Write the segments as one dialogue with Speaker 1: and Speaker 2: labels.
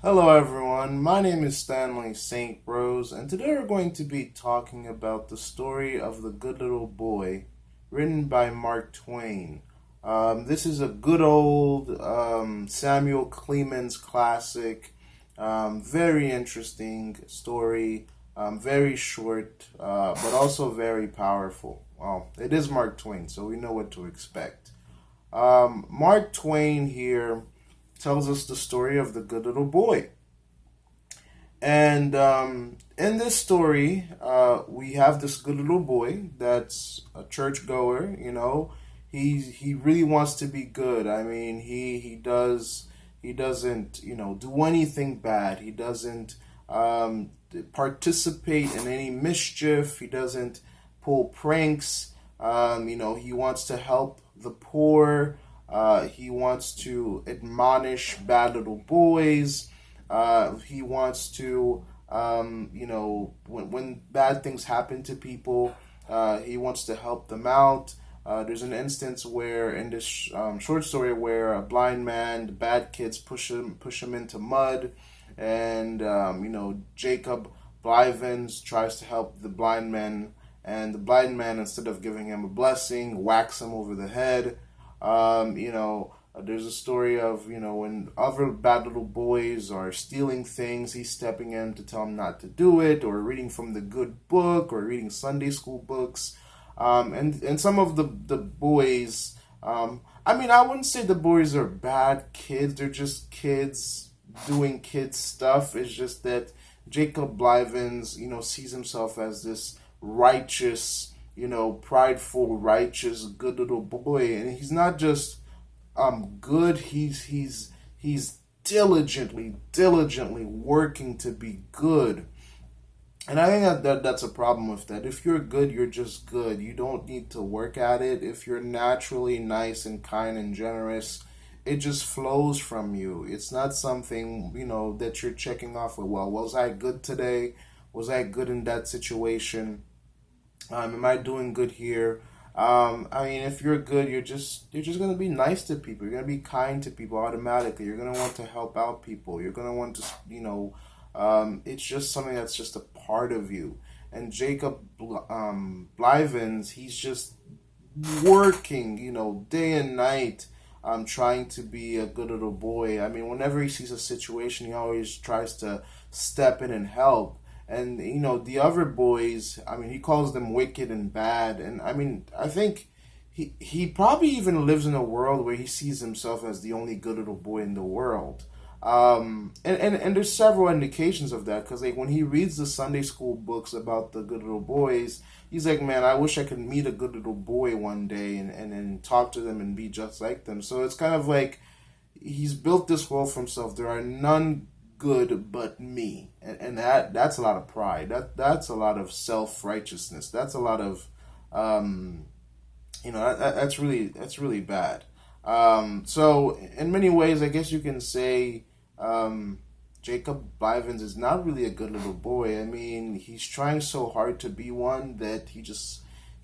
Speaker 1: Hello, everyone. My name is Stanley St. Rose, and today we're going to be talking about the story of the Good Little Boy, written by Mark Twain. This is a good old Samuel Clemens classic. Very interesting story, very short, but also very powerful. Well, it is Mark Twain, so we know what to expect. Mark Twain here tells us the story of the good little boy. And in this story, we have this good little boy that's a churchgoer. He really wants to be good. I mean, he doesn't do anything bad. He doesn't participate in any mischief. He doesn't pull pranks. He wants to help the poor. He wants to admonish bad little boys. He wants to, when bad things happen to people, he wants to help them out. There's an instance where in this short story where a blind man, the bad kids push him into mud, and Jacob Blivens tries to help the blind man, and the blind man, instead of giving him a blessing, whacks him over the head. There's a story of, when other bad little boys are stealing things, he's stepping in to tell them not to do it, or reading from the good book, or reading Sunday school books. And some of the boys, I wouldn't say the boys are bad kids, they're just kids doing kid stuff. It's just that Jacob Blivens, sees himself as this righteous, prideful, righteous, good little boy. And he's not just good. He's diligently working to be good. And I think that's a problem with that. If you're good, you're just good. You don't need to work at it. If you're naturally nice and kind and generous, it just flows from you. It's not something, that you're checking off with, well, was I good today? Was I good in that situation? Am I doing good here? If you're good, you're just gonna be nice to people. You're gonna be kind to people automatically. You're gonna want to help out people. You're gonna want to, it's just something that's just a part of you. And Jacob Blivens, he's just working, day and night, trying to be a good little boy. I mean, whenever he sees a situation, he always tries to step in and help. And the other boys, I mean, he calls them wicked and bad. And I mean, I think he probably even lives in a world where he sees himself as the only good little boy in the world. And there's several indications of that, because like when he reads the Sunday school books about the good little boys, he's like, man, I wish I could meet a good little boy one day and talk to them and be just like them. So it's kind of like he's built this world for himself. There are none good but me, and that's a lot of pride. That's a lot of self righteousness. That's a lot of that's really bad. So in many ways, I guess you can say Jacob Blivens is not really a good little boy. I mean, he's trying so hard to be one that he's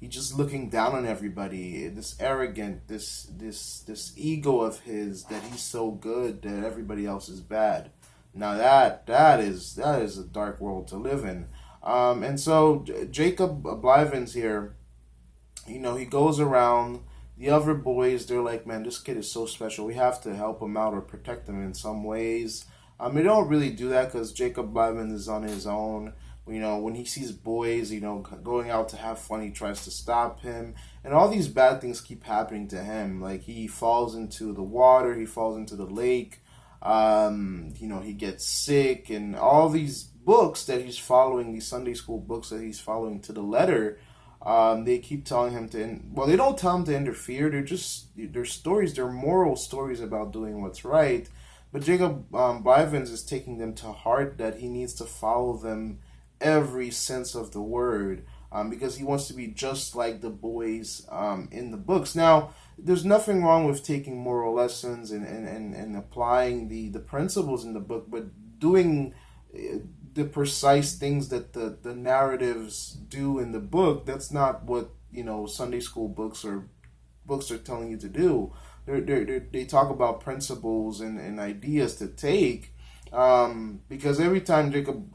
Speaker 1: just looking down on everybody. This arrogant, this ego of his, that he's so good that everybody else is bad. Now that is a dark world to live in. And so Jacob Blivens here, he goes around. The other boys, they're like, man, this kid is so special. We have to help him out or protect him in some ways. They don't really do that because Jacob Blevins is on his own. When he sees boys, going out to have fun, he tries to stop him. And all these bad things keep happening to him. Like, he falls into the water, he falls into the lake. He gets sick, and all these books that he's following, these Sunday school books that he's following to the letter, they keep telling him to, well, they don't tell him to interfere. They're stories, they're moral stories about doing what's right. But Jacob Blivens is taking them to heart, that he needs to follow them every sense of the word, because he wants to be just like the boys in the books. Now, there's nothing wrong with taking moral lessons and applying the principles in the book, but doing the precise things that the narratives do in the book, that's not what Sunday school books or books are telling you to do. They talk about principles and ideas to take, Because every time Jacob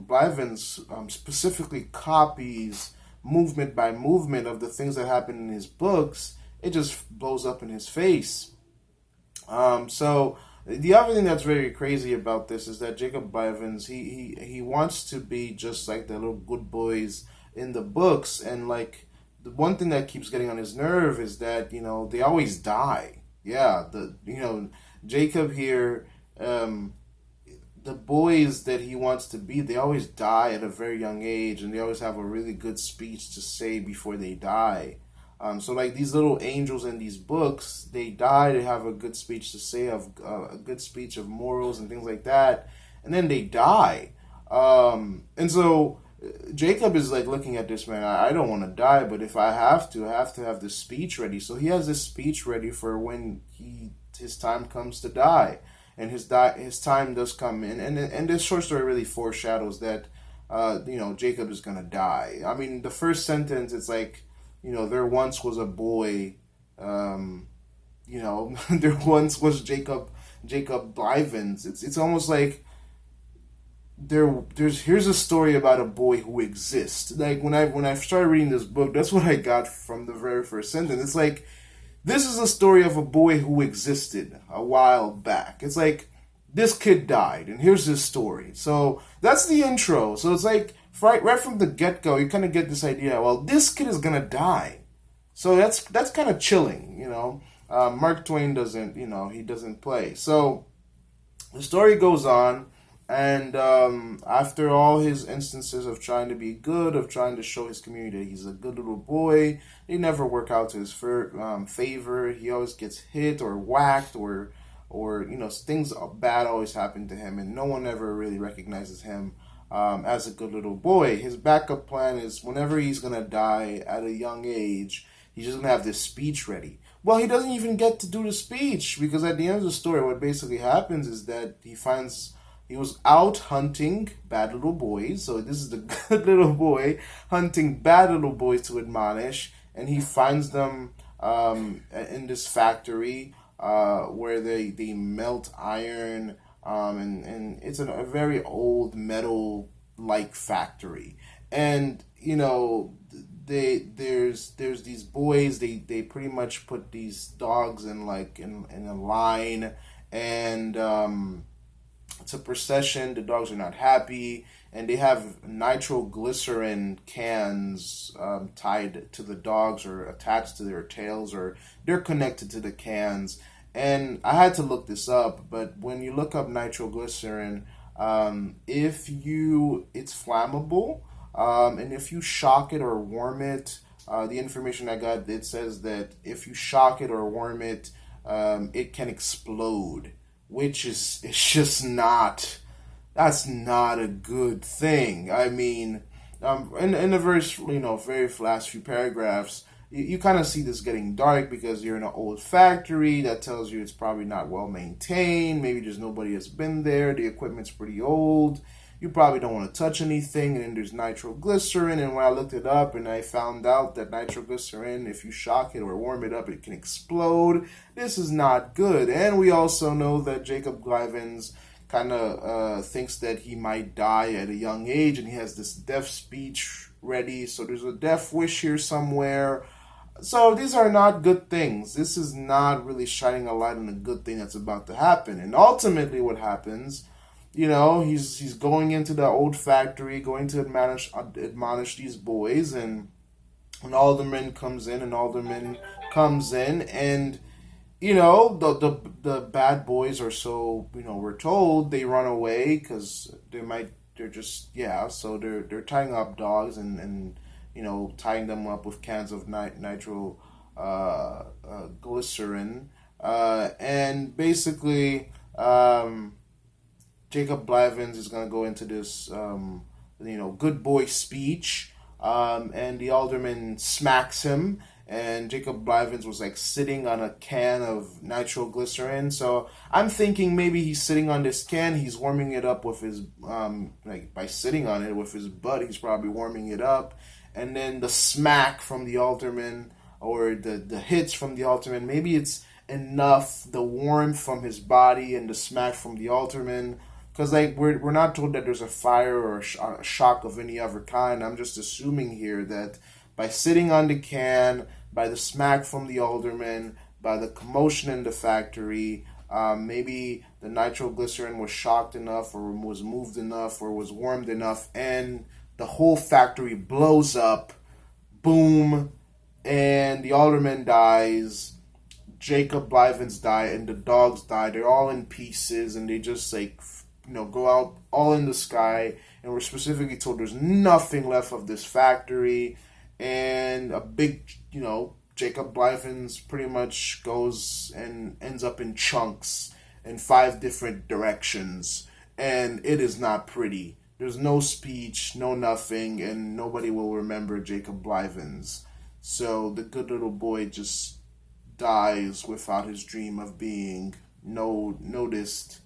Speaker 1: Blivens specifically copies movement by movement of the things that happen in his books, it just blows up in his face. So the other thing that's very crazy about this is that Jacob Blivens, he wants to be just like the little good boys in the books, and like the one thing that keeps getting on his nerve is that they always die. Yeah, Jacob here, the boys that he wants to be, they always die at a very young age, and they always have a really good speech to say before they die. So like these little angels in these books, they die, they have a good speech to say, of a good speech of morals and things like that, and then they die. And so Jacob is like looking at this, man, I don't want to die, but if I have to, have this speech ready. So he has this speech ready for when his time comes to die, and his time does come in, and this short story really foreshadows that Jacob is gonna die. I mean, the first sentence, it's like, there once was a boy, there once was Jacob Blivens. It's almost like here's a story about a boy who exists. Like when I started reading this book, that's what I got from the very first sentence. It's like, this is a story of a boy who existed a while back. It's like, this kid died, and here's his story. So that's the intro. So it's like, right from the get-go, you kind of get this idea, well, this kid is going to die. So that's kind of chilling, Mark Twain doesn't, he doesn't play. So the story goes on, and after all his instances of trying to be good, of trying to show his community that he's a good little boy, they never work out to his favor. He always gets hit or whacked, or things bad always happen to him, and no one ever really recognizes him as a good little boy. His backup plan is whenever he's going to die at a young age, he's just going to have this speech ready. Well, he doesn't even get to do the speech, because at the end of the story, what basically happens is that he was out hunting bad little boys. So this is the good little boy hunting bad little boys to admonish, and he finds them in this factory where they melt iron, and it's a very old metal-like factory. And there's these boys. They pretty much put these dogs in a line, and it's a procession. The dogs are not happy, and they have nitroglycerin cans tied to the dogs, or attached to their tails, or they're connected to the cans. And I had to look this up, but when you look up nitroglycerin, it's flammable, and if you shock it or warm it, the information I got, it says that if you shock it or warm it, it can explode, which is, it's just not, that's not a good thing. I mean, in the very last few paragraphs, you kind of see this getting dark, because you're in an old factory. That tells you it's probably not well maintained. Maybe there's nobody that's been there. The equipment's pretty old. You probably don't want to touch anything. And then there's nitroglycerin. And when I looked it up, and I found out that nitroglycerin, if you shock it or warm it up, it can explode. This is not good. And we also know that Jacob Blivens kind of thinks that he might die at a young age, and he has this death speech ready. So there's a death wish here somewhere. So these are not good things. This is not really shining a light on a good thing that's about to happen. And ultimately what happens, he's going into the old factory, going to admonish these boys, and an alderman comes in, and the bad boys are so, we're told, they run away because so they're tying up dogs and tying them up with cans of nitro glycerin, and basically Jacob Blivens is going to go into this good boy speech, and the alderman smacks him. And Jacob Blivens was like sitting on a can of nitroglycerin. So I'm thinking maybe he's sitting on this can, he's warming it up with his, by sitting on it with his butt, he's probably warming it up. And then the smack from the alderman, or the hits from the alderman, maybe it's enough, the warmth from his body and the smack from the alderman, because like we're not told that there's a fire or a shock of any other kind. I'm just assuming here that by sitting on the can, by the smack from the alderman, by the commotion in the factory, maybe the nitroglycerin was shocked enough, or was moved enough, or was warmed enough, and the whole factory blows up. Boom, and the alderman dies. Jacob Blivens die, and the dogs die. They're all in pieces, and they just like go out all in the sky. And we're specifically told there's nothing left of this factory, and a big Jacob Blivens pretty much goes and ends up in chunks in 5 different directions, and it is not pretty. There's no speech, no nothing, and nobody will remember Jacob Blivens. So the good little boy just dies without his dream of being noticed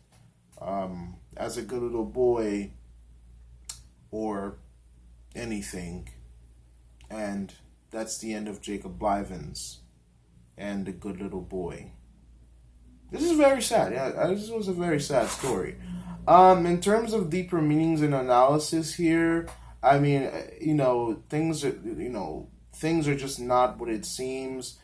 Speaker 1: as a good little boy or anything. And that's the end of Jacob Blivens and the good little boy. This is very sad. Yeah, this was a very sad story. In terms of deeper meanings and analysis here, I mean, things are just not what it seems.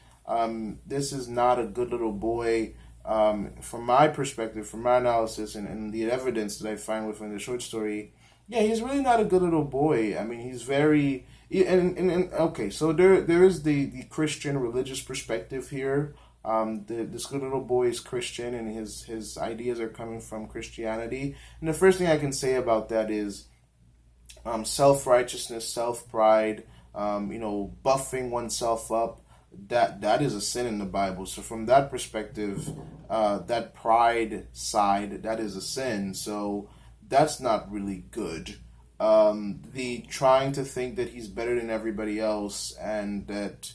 Speaker 1: This is not a good little boy. From my perspective, from my analysis and the evidence that I find within the short story, yeah, he's really not a good little boy. I mean, he's very and okay. So there is the Christian religious perspective here. This good little boy is Christian, and his ideas are coming from Christianity. And the first thing I can say about that is self-righteousness, self-pride, buffing oneself up. That is a sin in the Bible. So from that perspective, that pride side, that is a sin. So that's not really good. The trying to think that he's better than everybody else and that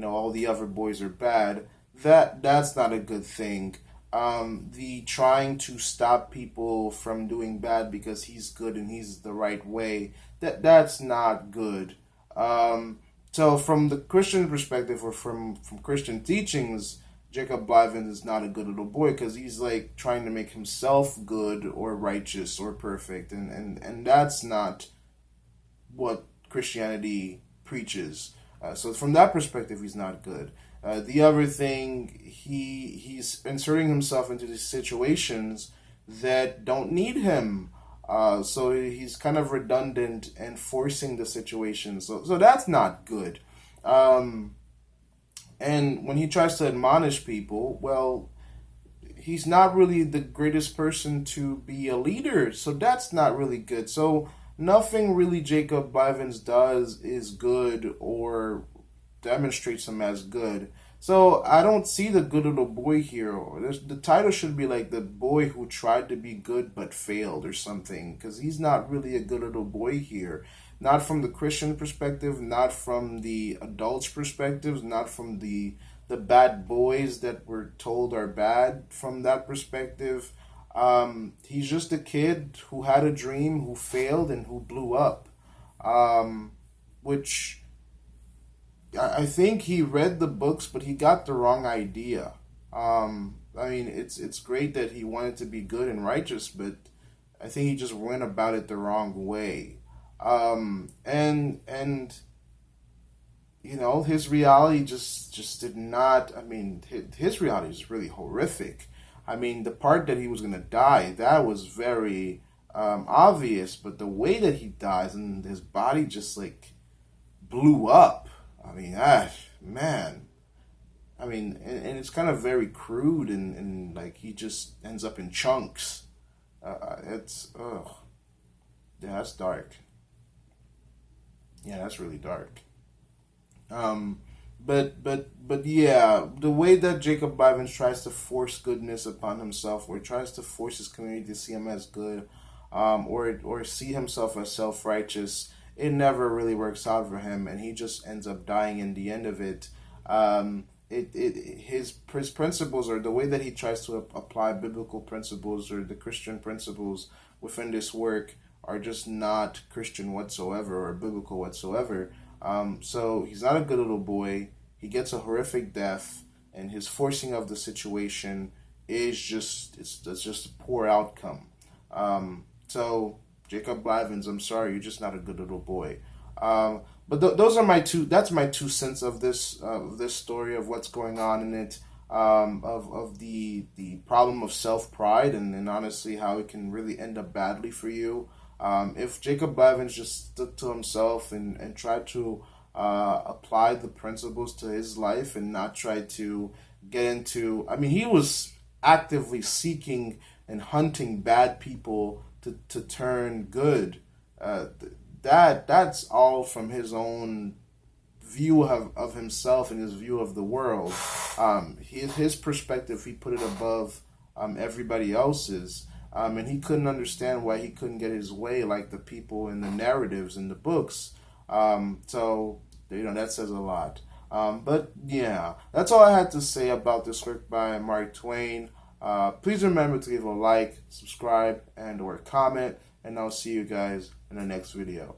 Speaker 1: all the other boys are bad, that's not a good thing. The trying to stop people from doing bad because he's good and he's the right way, that's not good. So from the Christian perspective, or from Christian teachings, Jacob Blivens is not a good little boy because he's like trying to make himself good or righteous or perfect, and that's not what Christianity preaches. So from that perspective, he's not good. The other thing, he's inserting himself into these situations that don't need him. So he's kind of redundant and forcing the situation. So that's not good. And when he tries to admonish people, well, he's not really the greatest person to be a leader. So that's not really good. So nothing really Jacob Blivens does is good or demonstrates him as good. So I don't see the good little boy here. The title should be like the boy who tried to be good but failed or something, because he's not really a good little boy here. Not from the Christian perspective, not from the adults' perspectives, not from the bad boys that we're told are bad from that perspective. He's just a kid who had a dream, who failed, and who blew up. Which I think he read the books, but he got the wrong idea. I mean, it's great that he wanted to be good and righteous, but I think he just went about it the wrong way. And his reality just did not. I mean, his reality is really horrific. I mean, the part that he was gonna die, that was very obvious, but the way that he dies and his body just like blew up. I mean, man. I mean, and it's kind of very crude and like he just ends up in chunks. Yeah, that's dark. Yeah, that's really dark. But yeah, the way that Jacob Blivens tries to force goodness upon himself, or tries to force his community to see him as good, or see himself as self-righteous, it never really works out for him, and he just ends up dying in the end of it. His principles, or the way that he tries to apply biblical principles or the Christian principles within this work, are just not Christian whatsoever or biblical whatsoever. So he's not a good little boy. He gets a horrific death, and his forcing of the situation is just a poor outcome. So Jacob Blivens, I'm sorry, you're just not a good little boy. But those are my two. That's my 2 cents of this story, of what's going on in it, of the problem of self pride, and honestly how it can really end up badly for you. If Jacob Blevins just stuck to himself and tried to apply the principles to his life and not try to get into, I mean, he was actively seeking and hunting bad people to turn good. That's all from his own view of himself and his view of the world. His perspective, he put it above everybody else's. And he couldn't understand why he couldn't get his way like the people in the narratives in the books. So, that says a lot. But yeah, that's all I had to say about this work by Mark Twain. Please remember to leave a like, subscribe, and or comment, and I'll see you guys in the next video.